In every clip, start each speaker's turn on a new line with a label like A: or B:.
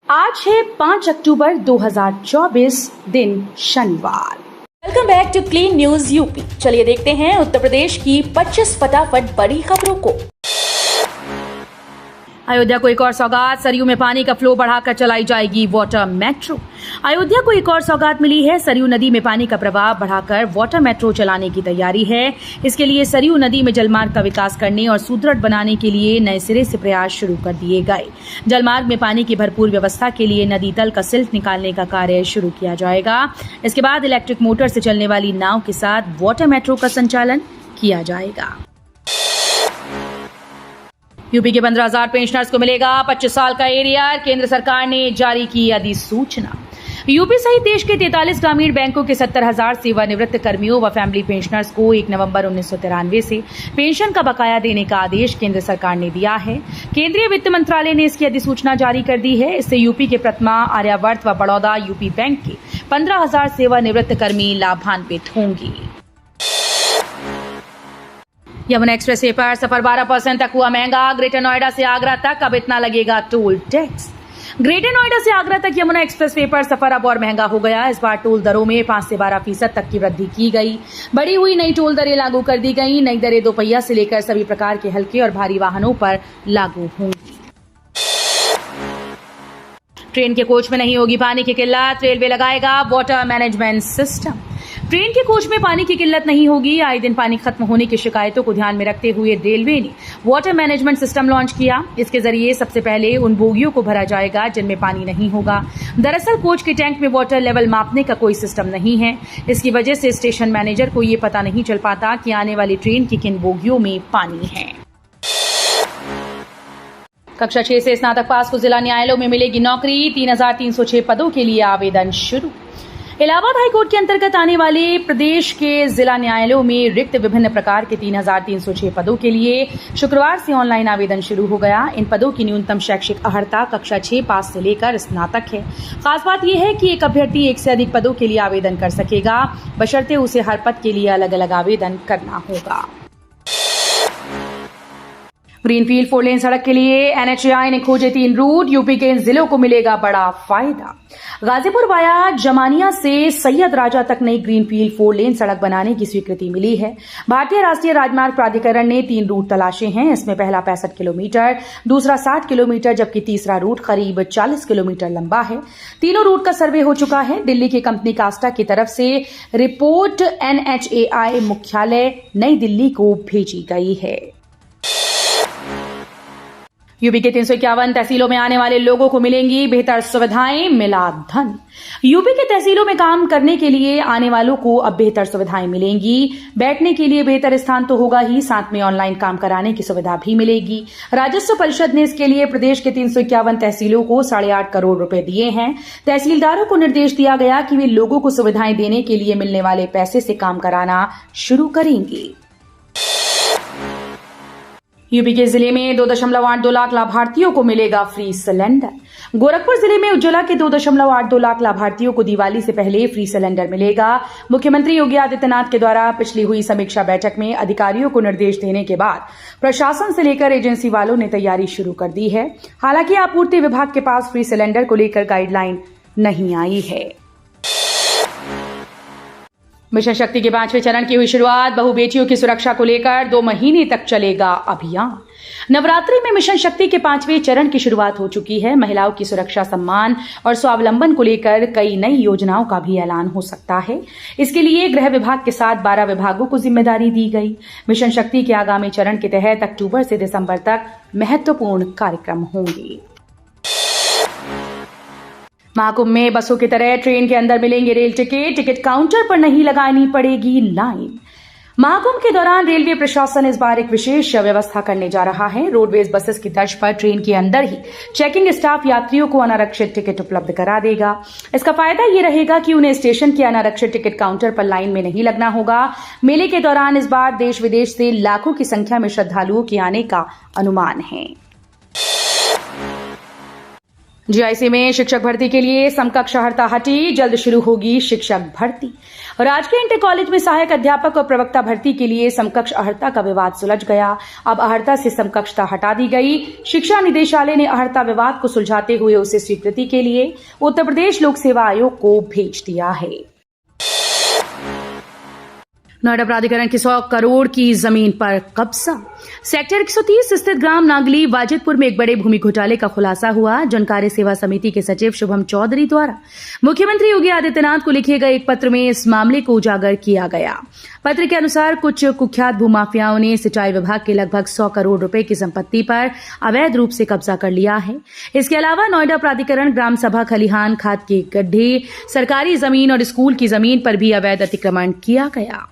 A: आज है 5 अक्टूबर 2024 दिन शनिवार। Welcome back to clean news UP. चलिए देखते हैं उत्तर प्रदेश की 25 फटाफट बड़ी खबरों को। अयोध्या को एक और सौगात, सरयू में पानी का फ्लो बढ़ाकर चलाई जाएगी वाटर मेट्रो। अयोध्या को एक और सौगात मिली है। सरयू नदी में पानी का प्रवाह बढ़ाकर वाटर मेट्रो चलाने की तैयारी है। इसके लिए सरयू नदी में जलमार्ग का विकास करने और सुदृढ़ बनाने के लिए नए सिरे से प्रयास शुरू कर दिए गए। जलमार्ग में पानी की भरपूर व्यवस्था के लिए नदी तल का सिल्ट निकालने का कार्य शुरू किया जाएगा। इसके बाद इलेक्ट्रिक मोटर से चलने वाली नाव के साथ वाटर मेट्रो का संचालन किया जाएगा। यूपी के 15,000 पेंशनर्स को मिलेगा 25 साल का एरियर। केंद्र सरकार ने जारी की अधिसूचना। यूपी सहित देश के 43 ग्रामीण बैंकों के 70,000 सेवानिवृत्त कर्मियों व फैमिली पेंशनर्स को 1 नवंबर 1993 से पेंशन का बकाया देने का आदेश केंद्र सरकार ने दिया है। केंद्रीय वित्त मंत्रालय ने इसकी अधिसूचना जारी कर दी है। इससे यूपी के प्रथमा, आर्यावर्त व बड़ौदा यूपी बैंक के 15,000 सेवानिवृत्त कर्मी लाभान्वित होंगे। यमुना एक्सप्रेस वे पर सफर 12% तक हुआ महंगा। ग्रेटर नोएडा से आगरा तक अब इतना लगेगा टोल टैक्स। ग्रेटर नोएडा से आगरा तक यमुना एक्सप्रेस वे पर सफर अब और महंगा हो गया। इस बार टोल दरों में 5 से 12% तक की वृद्धि की गई। बढ़ी हुई नई टोल दरें लागू कर दी गई। नई दरें दोपहिया से लेकर सभी प्रकार के हल्के और भारी वाहनों पर लागू होंगी। ट्रेन के कोच में नहीं होगी पानी की किल्लत। रेलवे लगाएगा वाटर मैनेजमेंट सिस्टम। ट्रेन के कोच में पानी की किल्लत नहीं होगी। आए दिन पानी खत्म होने की शिकायतों को ध्यान में रखते हुए रेलवे ने वाटर मैनेजमेंट सिस्टम लॉन्च किया। इसके जरिए सबसे पहले उन बोगियों को भरा जाएगा जिनमें पानी नहीं होगा। दरअसल कोच के टैंक में वाटर लेवल मापने का कोई सिस्टम नहीं है। इसकी वजह से स्टेशन मैनेजर को ये पता नहीं चल पाता कि आने वाली ट्रेन की किन बोगियों में पानी है। कक्षा 6 से स्नातक पास को जिला न्यायालयों में मिलेगी नौकरी। 3,306 पदों के लिए आवेदन शुरू। इलाहाबाद हाईकोर्ट के अंतर्गत आने वाले प्रदेश के जिला न्यायालयों में रिक्त विभिन्न प्रकार के 3,306 पदों के लिए शुक्रवार से ऑनलाइन आवेदन शुरू हो गया। इन पदों की न्यूनतम शैक्षिक अर्हता कक्षा 6 पास से लेकर स्नातक है। खास बात यह है कि एक अभ्यर्थी एक से अधिक पदों के लिए आवेदन कर सकेगा, बशर्ते उसे हर पद के लिए अलग अलग आवेदन करना होगा। ग्रीनफील्ड 4 लेन सड़क के लिए एनएचएआई ने खोजे 3 रूट। यूपी के इन जिलों को मिलेगा बड़ा फायदा। गाजीपुर वाया जमानिया से सैयद राजा तक नई ग्रीनफील्ड 4 लेन सड़क बनाने की स्वीकृति मिली है। भारतीय राष्ट्रीय राजमार्ग प्राधिकरण ने 3 रूट तलाशे हैं। इसमें पहला 65 किलोमीटर, दूसरा 60 किलोमीटर, जबकि तीसरा रूट करीब 40 किलोमीटर लंबा है। तीनों रूट का सर्वे हो चुका है। दिल्ली की कंपनी कास्टा की तरफ से रिपोर्ट एनएचएआई मुख्यालय नई दिल्ली को भेजी गई है। यूपी के 351 तहसीलों में आने वाले लोगों को मिलेंगी बेहतर सुविधाएं, मिला धन। यूपी के तहसीलों में काम करने के लिए आने वालों को अब बेहतर सुविधाएं मिलेंगी। बैठने के लिए बेहतर स्थान तो होगा ही, साथ में ऑनलाइन काम कराने की सुविधा भी मिलेगी। राजस्व परिषद ने इसके लिए प्रदेश के 351 तहसीलों को 8.5 करोड़ रुपए दिए हैं। तहसीलदारों को निर्देश दिया गया कि वे लोगों को सुविधाएं देने के लिए मिलने वाले पैसे से काम कराना शुरू करेंगे। यूपी के जिले में 2.82 लाख लाभार्थियों को मिलेगा फ्री सिलेंडर। गोरखपुर जिले में उज्ज्वला के 2.82 लाख लाभार्थियों को दिवाली से पहले फ्री सिलेंडर मिलेगा। मुख्यमंत्री योगी आदित्यनाथ के द्वारा पिछली हुई समीक्षा बैठक में अधिकारियों को निर्देश देने के बाद प्रशासन से लेकर एजेंसी वालों ने तैयारी शुरू कर दी है। हालांकि आपूर्ति विभाग के पास फ्री सिलेंडर को लेकर गाइडलाइन नहीं आई है। मिशन शक्ति के 5वें चरण की हुई शुरुआत। बहू बेटियों की सुरक्षा को लेकर 2 महीने तक चलेगा अभियान। नवरात्रि में मिशन शक्ति के 5वें चरण की शुरुआत हो चुकी है। महिलाओं की सुरक्षा, सम्मान और स्वावलंबन को लेकर कई नई योजनाओं का भी ऐलान हो सकता है। इसके लिए गृह विभाग के साथ 12 विभागों को जिम्मेदारी दी गई। मिशन शक्ति के आगामी चरण के तहत अक्टूबर से दिसंबर तक महत्वपूर्ण कार्यक्रम होंगे। महाकुंभ में बसों की तरह ट्रेन के अंदर मिलेंगे रेल टिकट। टिकट काउंटर पर नहीं लगानी पड़ेगी लाइन। महाकुंभ के दौरान रेलवे प्रशासन इस बार एक विशेष व्यवस्था करने जा रहा है। रोडवेज बसेस की तर्ज पर ट्रेन के अंदर ही चेकिंग स्टाफ यात्रियों को अनारक्षित टिकट उपलब्ध करा देगा। इसका फायदा ये रहेगा कि उन्हें स्टेशन के अनारक्षित टिकट काउंटर पर लाइन में नहीं लगना होगा। मेले के दौरान इस बार देश विदेश से लाखों की संख्या में श्रद्धालुओं के आने का अनुमान है। जीआईसी में शिक्षक भर्ती के लिए समकक्ष अहर्ता हटी, जल्द शुरू होगी शिक्षक भर्ती। राजकीय इंटर कॉलेज में सहायक अध्यापक और प्रवक्ता भर्ती के लिए समकक्ष अहर्ता का विवाद सुलझ गया। अब अहर्ता से समकक्षता हटा दी गई। शिक्षा निदेशालय ने अहर्ता विवाद को सुलझाते हुए उसे स्वीकृति के लिए उत्तर प्रदेश लोक सेवा आयोग को भेज दिया है। नोएडा प्राधिकरण की 100 करोड़ की जमीन पर कब्जा। सेक्टर 130 स्थित ग्राम नागली वाजिदपुर में एक बड़े भूमि घोटाले का खुलासा हुआ। जनकार्य सेवा समिति के सचिव शुभम चौधरी द्वारा मुख्यमंत्री योगी आदित्यनाथ को लिखे गए एक पत्र में इस मामले को उजागर किया गया। पत्र के अनुसार कुछ कुख्यात भूमाफियाओं ने सिंचाई विभाग के लगभग 100 करोड़ रुपए की संपत्ति पर अवैध रूप से कब्जा कर लिया है। इसके अलावा नोएडा प्राधिकरण ग्राम सभा खलिहान, खाद के गड्ढे, सरकारी जमीन और स्कूल की जमीन पर भी अवैध अतिक्रमण किया गया।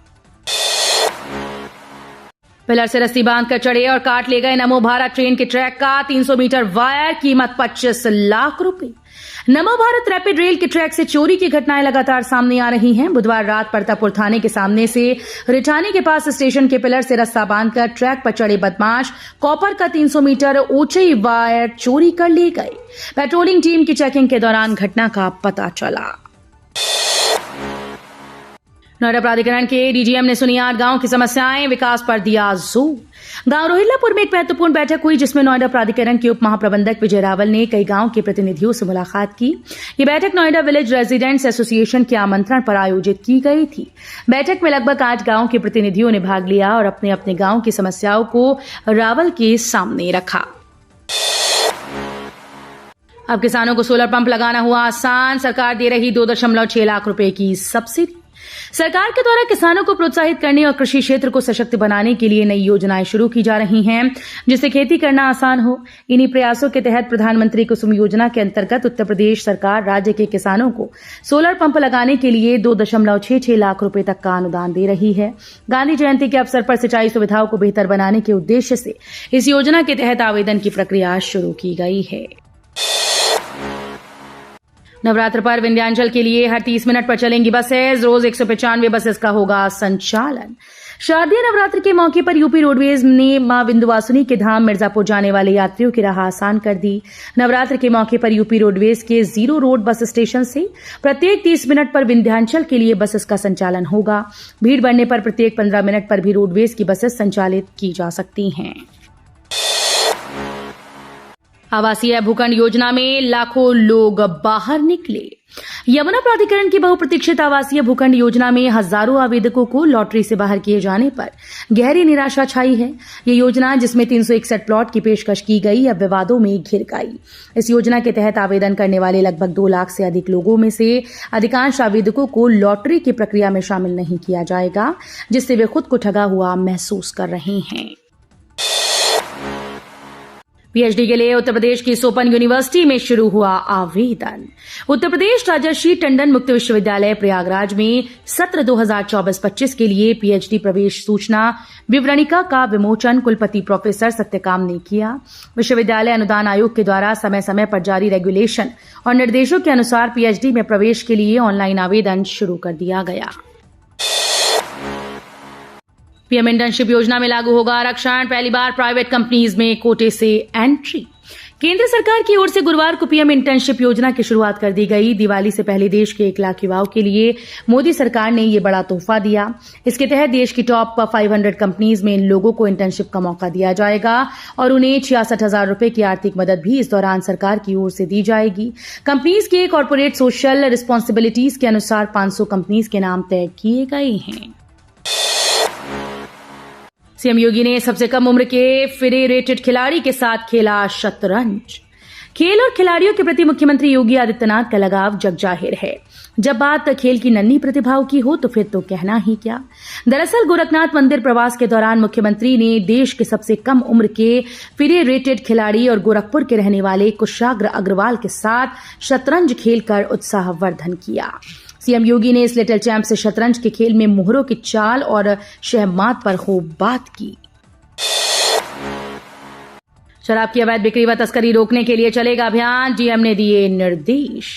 A: पिलर से रस्सी बांधकर चढ़े और काट ले गए नमो भारत ट्रेन के ट्रैक का 300 मीटर वायर, कीमत 25 लाख रुपए। नमो भारत रैपिड रेल के ट्रैक से चोरी की घटनाएं लगातार सामने आ रही हैं। बुधवार रात परतापुर थाने के सामने से रिठानी के पास स्टेशन के पिलर से रस्सा बांधकर ट्रैक पर चढ़े बदमाश कॉपर का 300 मीटर ऊंचे वायर चोरी कर ले गए। पेट्रोलिंग टीम की चेकिंग के दौरान घटना का पता चला। नोएडा प्राधिकरण के डीजीएम ने सुनियार गांव की समस्याएं, विकास पर दिया जोर। गांव रोहिल्लापुर में एक महत्वपूर्ण बैठक हुई जिसमें नोएडा प्राधिकरण के उप महाप्रबंधक विजय रावल ने कई गांव के प्रतिनिधियों से मुलाकात की। ये बैठक नोएडा विलेज रेजिडेंट्स एसोसिएशन के आमंत्रण पर आयोजित की गई थी। बैठक में लगभग 8 गांव के प्रतिनिधियों ने भाग लिया और अपने अपने गांव की समस्याओं को रावल के सामने रखा। अब किसानों को सोलर पंप लगाना हुआ आसान। सरकार दे रही 2.6 लाख रुपए की सब्सिडी। सरकार के द्वारा किसानों को प्रोत्साहित करने और कृषि क्षेत्र को सशक्त बनाने के लिए नई योजनाएं शुरू की जा रही हैं जिससे खेती करना आसान हो। इन्हीं प्रयासों के तहत प्रधानमंत्री कुसुम योजना के अंतर्गत उत्तर प्रदेश सरकार राज्य के किसानों को सोलर पंप लगाने के लिए 2.66 लाख रुपए तक का अनुदान दे रही है। गांधी जयंती के अवसर पर सिंचाई सुविधाओं को बेहतर बनाने के उद्देश्य से इस योजना के तहत आवेदन की प्रक्रिया शुरू की गई है। नवरात्र पर विंध्याचल के लिए हर 30 मिनट पर चलेंगी बसेस। रोज 195 बसेस का होगा संचालन। शारदीय नवरात्र के मौके पर यूपी रोडवेज ने मां विंध्यवासिनी के धाम मिर्जापुर जाने वाले यात्रियों की राह आसान कर दी। नवरात्र के मौके पर यूपी रोडवेज के 0 रोड बस स्टेशन से प्रत्येक 30 मिनट पर विंध्याचल के लिए बसेस का संचालन होगा। भीड़ बढ़ने पर प्रत्येक 15 मिनट पर भी रोडवेज की बसेस संचालित की जा सकती हैं। आवासीय भूखंड योजना में लाखों लोग बाहर निकले। यमुना प्राधिकरण की बहुप्रतीक्षित आवासीय भूखंड योजना में हजारों आवेदकों को लॉटरी से बाहर किए जाने पर गहरी निराशा छाई है। ये योजना जिसमें 361 प्लॉट की पेशकश की गई अब विवादों में घिर गई। इस योजना के तहत आवेदन करने वाले लगभग 2 लाख से अधिक लोगों में से अधिकांश आवेदकों को लॉटरी की प्रक्रिया में शामिल नहीं किया जाएगा, जिससे वे खुद को ठगा हुआ महसूस कर रहे हैं। पीएचडी के लिए उत्तर प्रदेश की सोपन यूनिवर्सिटी में शुरू हुआ आवेदन। उत्तर प्रदेश राजर्षि टंडन मुक्त विश्वविद्यालय प्रयागराज में सत्र 2024-25 के लिए पीएचडी प्रवेश सूचना विवरणिका का विमोचन कुलपति प्रोफेसर सत्यकाम ने किया। विश्वविद्यालय अनुदान आयोग के द्वारा समय समय पर जारी रेगुलेशन और निर्देशों के अनुसार पीएचडी में प्रवेश के लिए ऑनलाइन आवेदन शुरू कर दिया गया। पीएम इंटर्नशिप योजना में लागू होगा आरक्षण। पहली बार प्राइवेट कंपनीज में कोटे से एंट्री। केंद्र सरकार की ओर से गुरुवार को पीएम इंटर्नशिप योजना की शुरुआत कर दी गई। दिवाली से पहले देश के 1 लाख युवाओं के लिए मोदी सरकार ने ये बड़ा तोहफा दिया। इसके तहत देश की टॉप 500 कंपनीज में इन लोगों को इंटर्नशिप का मौका दिया जाएगा और उन्हें 66,000 रुपए की आर्थिक मदद भी इस दौरान सरकार की ओर से दी जाएगी। कंपनीज के कॉर्पोरेट सोशल रिस्पॉन्सिबिलिटीज के अनुसार 500 कंपनीज के नाम तय किए गए हैं। सीएम योगी ने सबसे कम उम्र के फिरे रेटेड खिलाड़ी के साथ खेला शतरंज। खेल और खिलाड़ियों के प्रति मुख्यमंत्री योगी आदित्यनाथ का लगाव जग जाहिर है। जब बात खेल की नन्ही प्रतिभाओं की हो तो फिर तो कहना ही क्या। दरअसल गोरखनाथ मंदिर प्रवास के दौरान मुख्यमंत्री ने देश के सबसे कम उम्र के फिरे रेटेड खिलाड़ी और गोरखपुर के रहने वाले कुशाग्र अग्रवाल के साथ शतरंज खेलकर उत्साहवर्धन किया। सीएम योगी ने इस लिटिल चैंप से शतरंज के खेल में मोहरों की चाल और शहमात पर खूब बात की। शराब की अवैध बिक्री व तस्करी रोकने के लिए चलेगा अभियान, डीएम ने दिए निर्देश।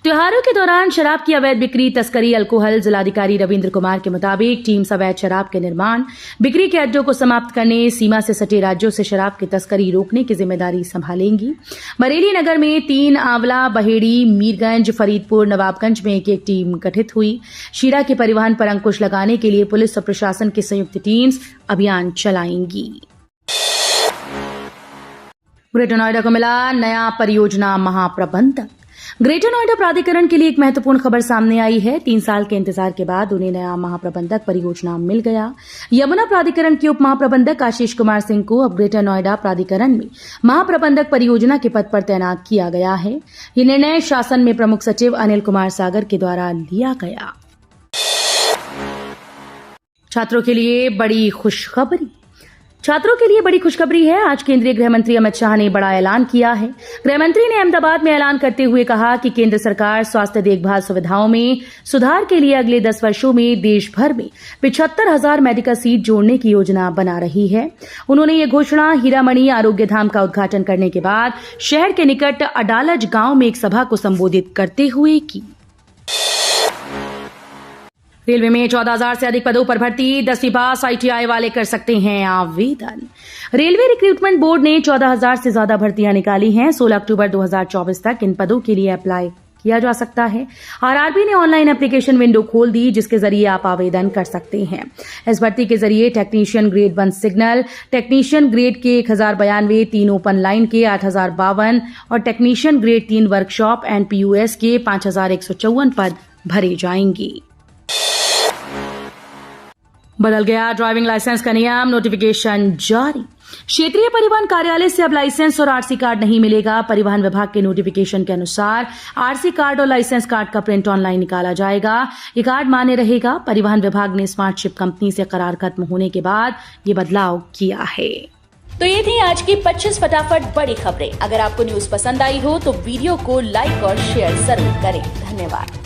A: त्योहारों के दौरान शराब की अवैध बिक्री, तस्करी, अल्कोहल। जिलाधिकारी रविंद्र कुमार के मुताबिक टीम अवैध शराब के निर्माण, बिक्री के अड्डों को समाप्त करने, सीमा से सटे राज्यों से शराब की तस्करी रोकने की जिम्मेदारी संभालेंगी। बरेली नगर में 3, आंवला, बहेड़ी, मीरगंज, फरीदपुर, नवाबगंज में एक टीम गठित हुई। शीरा के परिवहन पर अंकुश लगाने के लिए पुलिस और प्रशासन की संयुक्त टीम्स अभियान चलाएंगी। ग्रेटर नोएडा को मिला नया परियोजना महाप्रबंधक। ग्रेटर नोएडा प्राधिकरण के लिए एक महत्वपूर्ण खबर सामने आई है। 3 साल के इंतजार के बाद उन्हें नया महाप्रबंधक परियोजना मिल गया। यमुना प्राधिकरण के उप महाप्रबंधक आशीष कुमार सिंह को अब ग्रेटर नोएडा प्राधिकरण में महाप्रबंधक परियोजना के पद पर तैनात किया गया है। ये निर्णय शासन में प्रमुख सचिव अनिल कुमार सागर के द्वारा लिया गया। छात्रों के लिए बड़ी खुशखबरी। छात्रों के लिए बड़ी खुशखबरी है। आज केंद्रीय गृह मंत्री अमित शाह ने बड़ा ऐलान किया है। गृह मंत्री ने अहमदाबाद में ऐलान करते हुए कहा कि केंद्र सरकार स्वास्थ्य देखभाल सुविधाओं में सुधार के लिए अगले 10 वर्षों में देश भर में 75,000 मेडिकल सीट जोड़ने की योजना बना रही है। उन्होंने ये घोषणा हीरामणि आरोग्य धाम का उद्घाटन करने के बाद शहर के निकट अडालज गांव में एक सभा को संबोधित करते हुए की। रेलवे में 14,000 से अधिक पदों पर भर्ती, 10वीं पास ITI वाले कर सकते हैं आवेदन। रेलवे रिक्रूटमेंट बोर्ड ने 14,000 से ज्यादा भर्तियां निकाली हैं। 16 अक्टूबर 2024 तक इन पदों के लिए अप्लाई किया जा सकता है। RRB ने ऑनलाइन एप्लीकेशन विंडो खोल दी, जिसके जरिए आप आवेदन कर सकते हैं। इस भर्ती के जरिए technician grade 1 signal, technician grade के 1092, 3 ओपन लाइन के 8,052 और technician grade 3 workshop and PUS के 5,154 पद भरे जाएंगे। बदल गया ड्राइविंग लाइसेंस का नियम, नोटिफिकेशन जारी। क्षेत्रीय परिवहन कार्यालय से अब लाइसेंस और RC कार्ड नहीं मिलेगा। परिवहन विभाग के नोटिफिकेशन के अनुसार RC कार्ड और लाइसेंस कार्ड का प्रिंट ऑनलाइन निकाला जाएगा। ये कार्ड मान्य रहेगा। परिवहन विभाग ने स्मार्टशिप कंपनी से करार खत्म होने के बाद ये बदलाव किया है।
B: तो ये थी आज की 25 फटाफट बड़ी खबरें। अगर आपको न्यूज पसंद आई हो तो वीडियो को लाइक और शेयर जरूर करें। धन्यवाद।